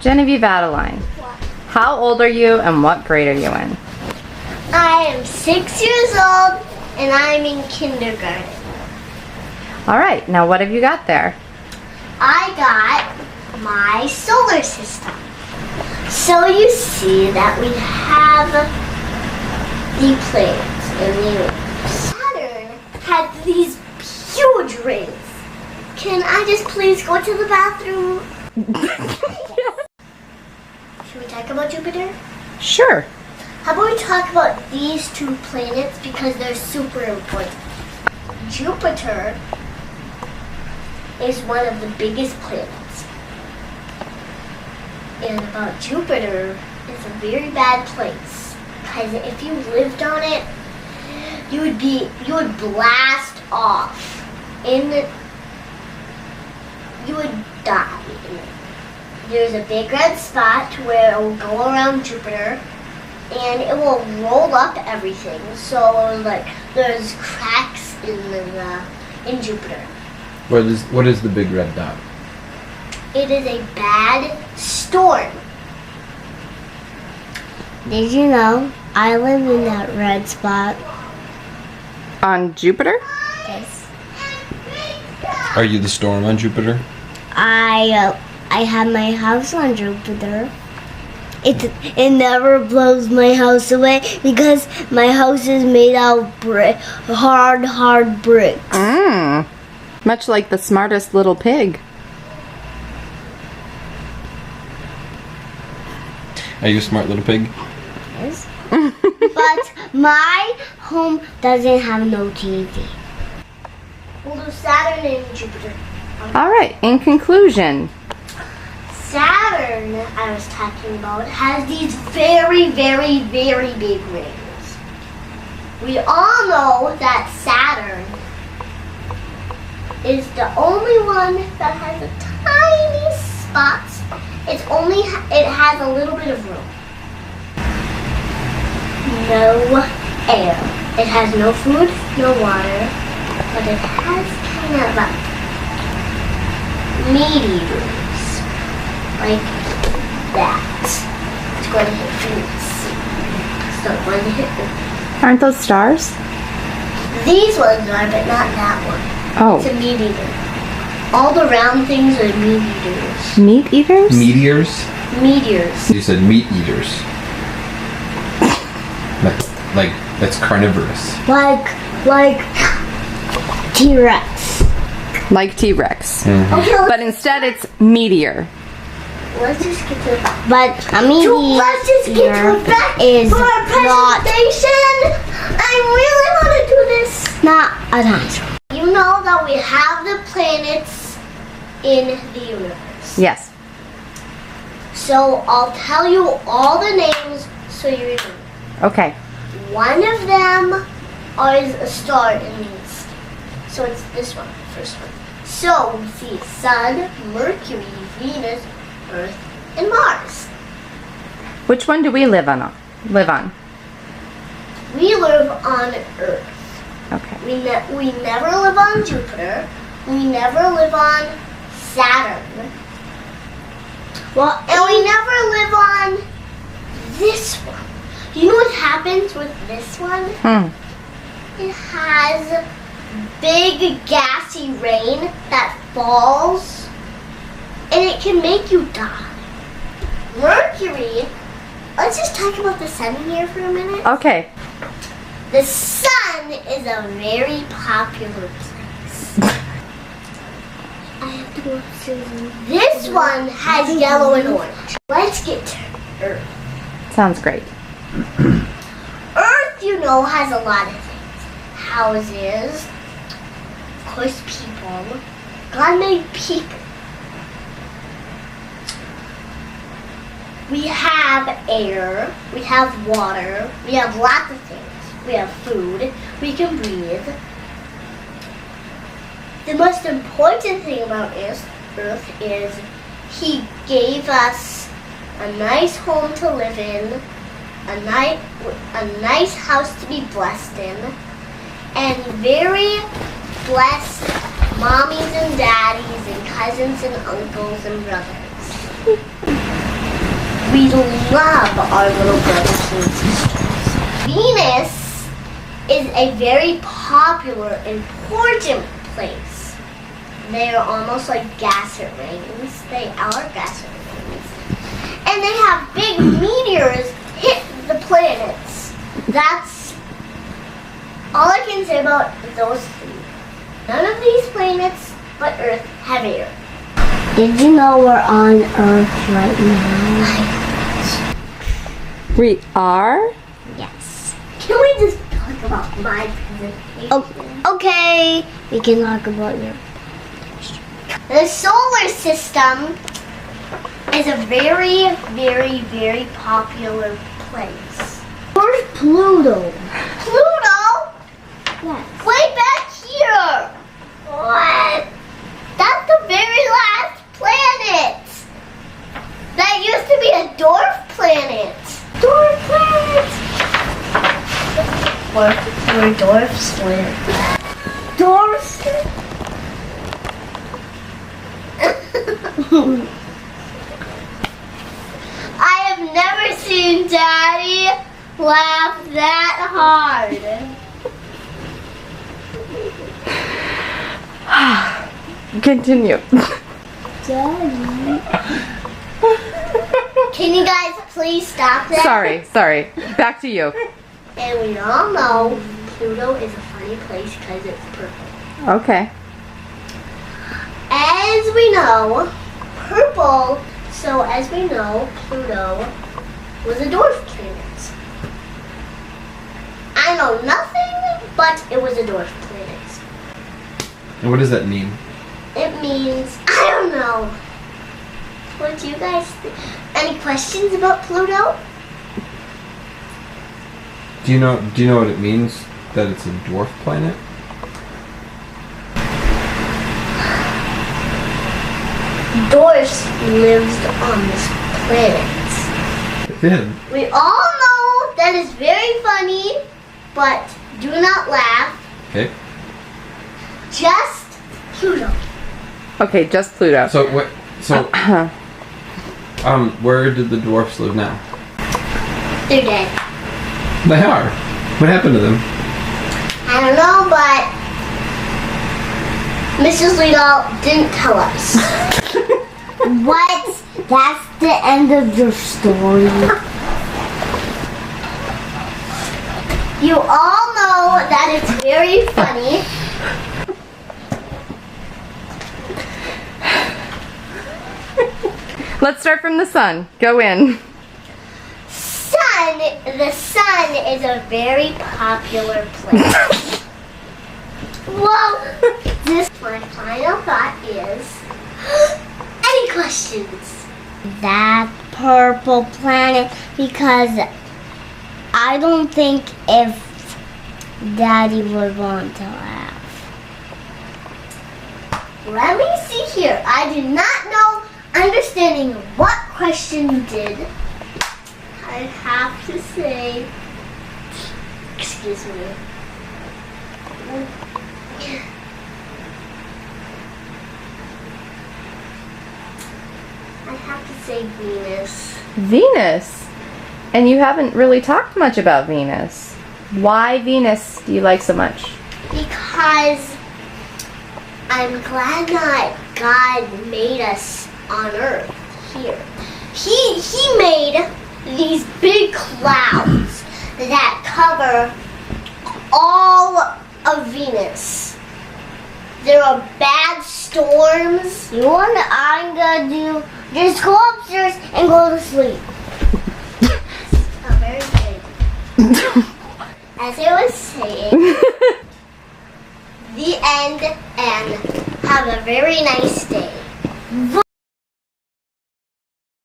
Genevieve Adeline, What? how old are you and what grade are you in? I am 6 years old and I'm in kindergarten. All right, now what have you got there? I got my solar system. So you see that we have the planets and the universe. Saturn had these huge rings. Can I just please go to the bathroom? Should we talk about Jupiter? Sure. How about we talk about these two planets because they're super important. Jupiter is one of the biggest planets. And about Jupiter, it's a very bad place. Because if you lived on it, you would blast off. You would die. There's a big red spot where it will go around Jupiter and it will roll up everything. So like there's cracks in Jupiter. What is the big red dot? It is a bad storm. Did you know I live in that red spot? On Jupiter? Yes. Are you the storm on Jupiter? I have my house on Jupiter. It never blows my house away because my house is made out of hard bricks. Much like the smartest little pig. Are you a smart little pig? Yes. But my home doesn't have no TV. We'll do Saturn and Jupiter. All right, in conclusion. Saturn, I was talking about, has these very, very, very big rings. We all know that Saturn is the only one that has a tiny spot. It has a little bit of room. No air. It has no food, no water, but it has kind of meteors, like that. It's going to hit Venus. It's not going to hit them. Aren't those stars? These ones are, but not that one. Oh, It's a meteor. All the round things are meteors. meat eaters? Meteors? Meteors. You said meat eaters. Like that's carnivorous. Like T-Rex. Like T-Rex. Okay, But instead it's meteor. let's just get to. But a meteor. Let's just get to it back for our presentation. I really want to do this. Not a dinosaur. You know that we have the planets in the universe. Yes. So I'll tell you all the names so you remember. Okay. One of them is a star in these. So it's this one, the first one. So we see Sun, Mercury, Venus, Earth, and Mars. Which one do we live on? We live on Earth. Okay. We never live on Jupiter. We never live on Saturn. Well, and we never live on this one. You know what happens with this one? It has big gassy rain that falls and it can make you die. Mercury, let's just talk about the sun here for a minute. Okay. The sun is a very popular place. I have to go upstairs. This one has yellow and orange. Let's get to Earth. Sounds great. Earth, you know, has a lot of things. Houses, of course, people. God made people. We have air, we have water, we have lots of things. We have food, we can breathe. The most important thing about Earth is He gave us a nice home to live in, a nice house to be blessed in, and very blessed mommies and daddies and cousins and uncles and brothers. love our little brothers and sisters. Venus is a very popular, important place. They are almost like gas rings. They are gas rings. And they have big meteors hit the planets. That's all I can say about those three. None of these planets but Earth have air. Did you know we're on Earth right now? We are? Yes. Can we just talk about my presentation? Oh, okay. We can talk about your presentation. The solar system is a very, very, very popular place. Where's Pluto? Pluto? Yes. Way back here. What? That's the very last planet. That used to be a dwarf planet. Dwarf planet. Where dwarfs live. Dwarfs. I have never seen Daddy laugh that hard. Continue. Daddy. Can you guys please stop that? Sorry. Back to you. And we all know Pluto is a funny place because it's purple. Okay. As we know, purple, so as we know, Pluto was a dwarf planet. I know nothing, but it was a dwarf planet. And what does that mean? It means, I don't know. What do you guys think? Any questions about Pluto? Do you know what it means that it's a dwarf planet? Dwarfs lived on this planet. It did. We all know that is very funny, but do not laugh. Okay. Just Pluto. Okay, just Pluto. So what? So where did the dwarfs live now? They're dead. They are. What happened to them? I don't know, but Mrs. Legal didn't tell us. What? That's the end of your story. You all know that it's very funny. Let's start from the sun. Go in. The sun is a very popular place. Well, my final thought is, any questions? That purple planet, because I don't think if Daddy would want to laugh. Let me see here. I do not know, understanding what question you did. I have to say, excuse me. I have to say Venus. Venus? And you haven't really talked much about Venus. Why Venus do you like so much? Because I'm glad that God made us on Earth here. He made these big clouds that cover all of Venus. There are bad storms. You know what I'm gonna do? Just go upstairs and go to sleep. Oh, very good. As I was saying, the end, and have a very nice day.